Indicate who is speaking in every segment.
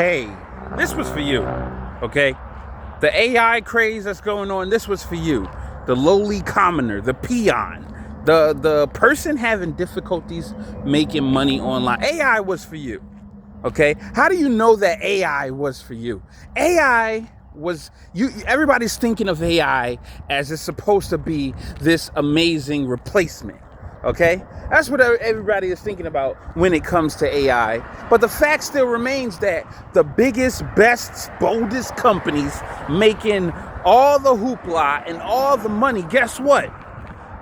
Speaker 1: Hey, this was for you, okay? The AI craze that's going on, this was for you. The lowly commoner, the peon, the person having difficulties making money online. AI was for you, okay? How do you know that AI was for you? AI was you. Everybody's thinking of AI as it's supposed to be this amazing replacement. Okay, that's what everybody is thinking about when it comes to AI. But the fact still remains that the biggest, best, boldest companies making all the hoopla and all the money, guess what?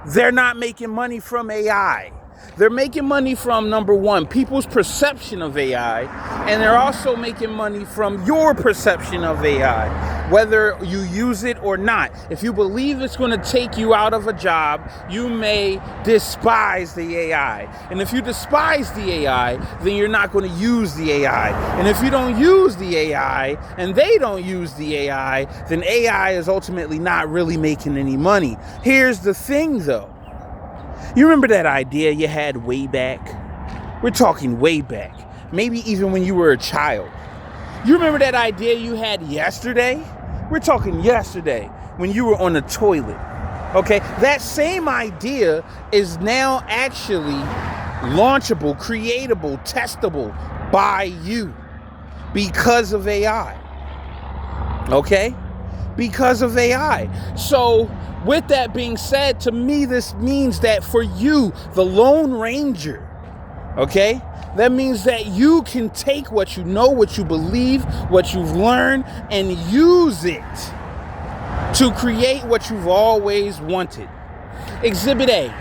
Speaker 1: They're not making money from AI. They're making money from, number one, people's perception of AI, and they're also making money from your perception of AI, whether you use it or not. If you believe it's going to take you out of a job, you may despise the AI. And if you despise the AI, then you're not going to use the AI. And if you don't use the AI, and they don't use the AI, then AI is ultimately not really making any money. Here's the thing, though. You remember that idea you had way back? We're talking way back. Maybe even when you were a child. You remember that idea you had yesterday? We're talking yesterday when you were on the toilet. Okay? That same idea is now actually launchable, creatable, testable by you because of AI. Okay? Because of AI. So, with that being said, to me, this means that for you, the Lone Ranger, okay, that means that you can take what you know, what you believe, what you've learned, and use it to create what you've always wanted. Exhibit A.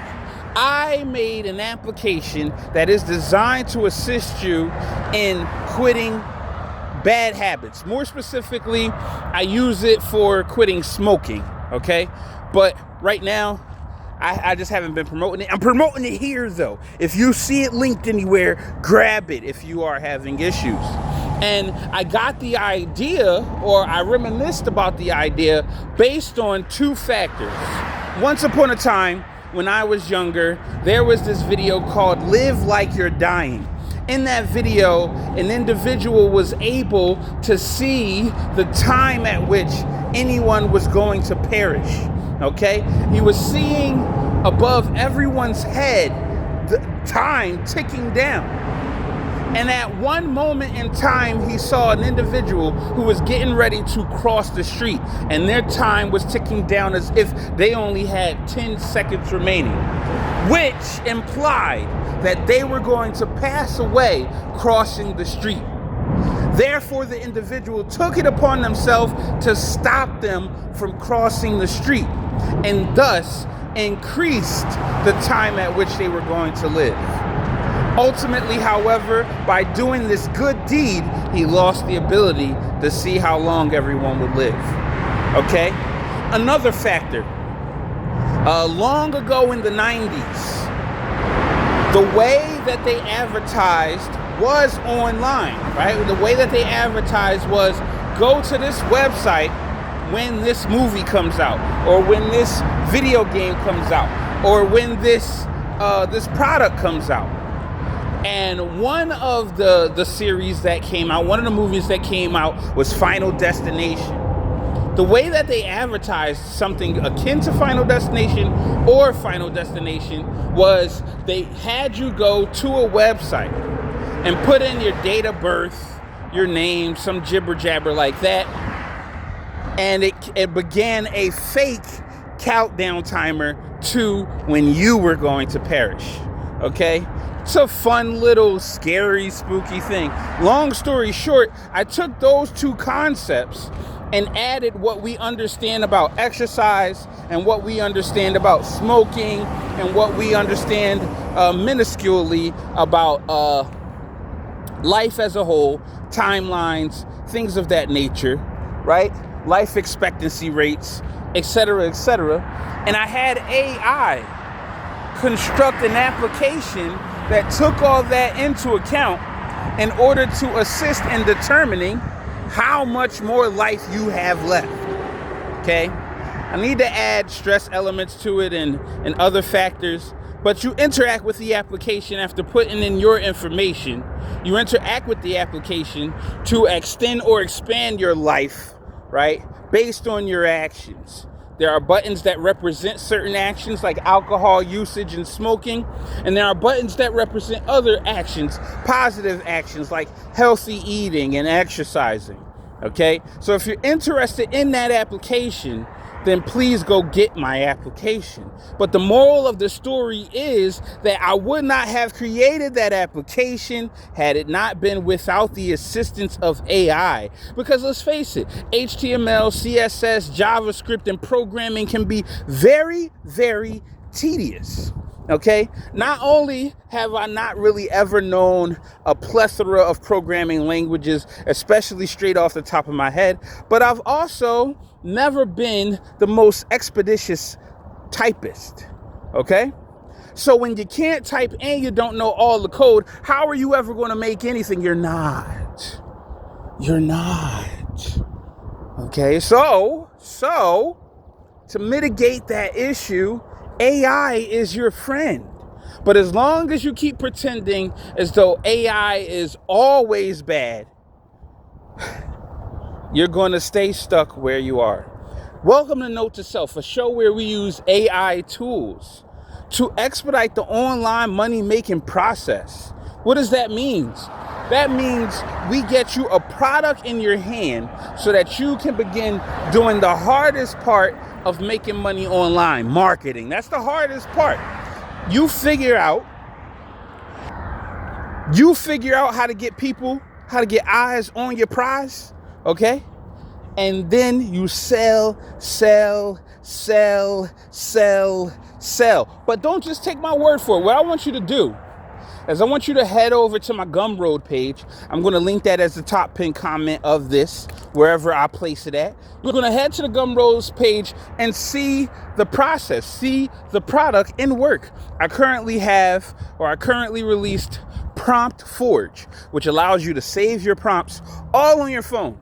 Speaker 1: I made an application that is designed to assist you in quitting bad habits. More specifically, I use it for quitting smoking, okay? But right now, I just haven't been promoting it. I'm promoting it here, though. If you see it linked anywhere, grab it if you are having issues. And I got the idea, or I reminisced about the idea, based on two factors. Once upon a time, when I was younger, there was this video called Live Like You're Dying. In that video, an individual was able to see the time at which anyone was going to perish. Okay? He was seeing above everyone's head the time ticking down. And at one moment in time, he saw an individual who was getting ready to cross the street, and their time was ticking down as if they only had 10 seconds remaining, which implied that they were going to pass away crossing the street. Therefore, the individual took it upon themselves to stop them from crossing the street, and thus increased the time at which they were going to live. Ultimately, however, by doing this good deed, he lost the ability to see how long everyone would live. Okay? Another factor. Long ago in the 90s, the way that they advertised was online, right? The way that they advertised was go to this website when this movie comes out, or when this video game comes out, or when this product comes out. And one of the series that came out, one of the movies that came out was Final Destination. The way that they advertised something akin to Final Destination or Final Destination was they had you go to a website and put in your date of birth, your name, some jibber jabber like that, and it began a fake countdown timer to when you were going to perish. Okay? It's a fun little scary, spooky thing. Long story short, I took those two concepts and added what we understand about exercise and what we understand about smoking and what we understand minusculely about life as a whole, timelines, things of that nature, right? Life expectancy rates, etc., etc. And I had AI construct an application that took all that into account in order to assist in determining how much more life you have left. Okay? I need to add stress elements to it and other factors, But you interact with the application after putting in your information. You interact with the application to extend or expand your life, right? Based on your actions. There are buttons that represent certain actions like alcohol usage and smoking. And there are buttons that represent other actions, positive actions like healthy eating and exercising. Okay? So if you're interested in that application, then please go get my application. But the moral of the story is that I would not have created that application had it not been without the assistance of AI. Because let's face it, HTML, CSS, JavaScript, and programming can be very, very tedious. Okay, not only have I not really ever known a plethora of programming languages, especially straight off the top of my head, but I've also never been the most expeditious typist. Okay, so when you can't type and you don't know all the code, how are you ever going to make anything? You're not. Okay, so to mitigate that issue, AI is your friend. But as long as you keep pretending as though AI is always bad, you're going to stay stuck where you are. Welcome to Note to Self, a show where we use AI tools to expedite the online money-making process. What does that mean? That means we get you a product in your hand so that you can begin doing the hardest part of making money online, marketing. That's the hardest part. You figure out how to get people, how to get eyes on your prize, okay? And then you sell. But don't just take my word for it. What I want you to do is I want you to head over to my Gumroad page. I'm going to link that as the top pinned comment of this, wherever I place it at. You're going to head to the Gumroad's page and see the process, see the product in work. I currently released Prompt Forge, which allows you to save your prompts all on your phone.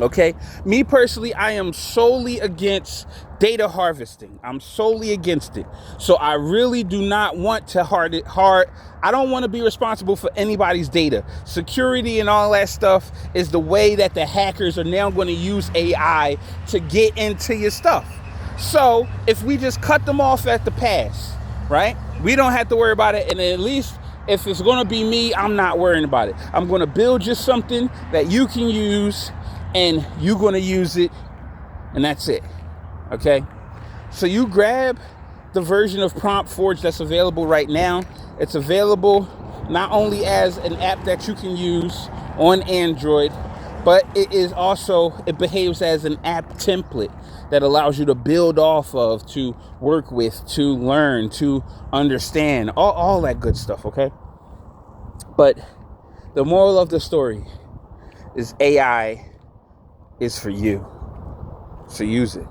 Speaker 1: Okay, me personally, I am solely against data harvesting. I'm solely against it. So I really do not want to I don't want to be responsible for anybody's data. Security and all that stuff is the way that the hackers are now going to use AI to get into your stuff. So if we just cut them off at the pass, right? We don't have to worry about it. And at least if it's going to be me, I'm not worrying about it. I'm going to build you something that you can use, and you're going to use it, and that's it. Okay? So you grab the version of Prompt Forge that's available right now. It's available not only as an app that you can use on Android, but it behaves as an app template that allows you to build off of, to work with, to learn, to understand, all that good stuff, okay? But the moral of the story is AI is for you. So use it.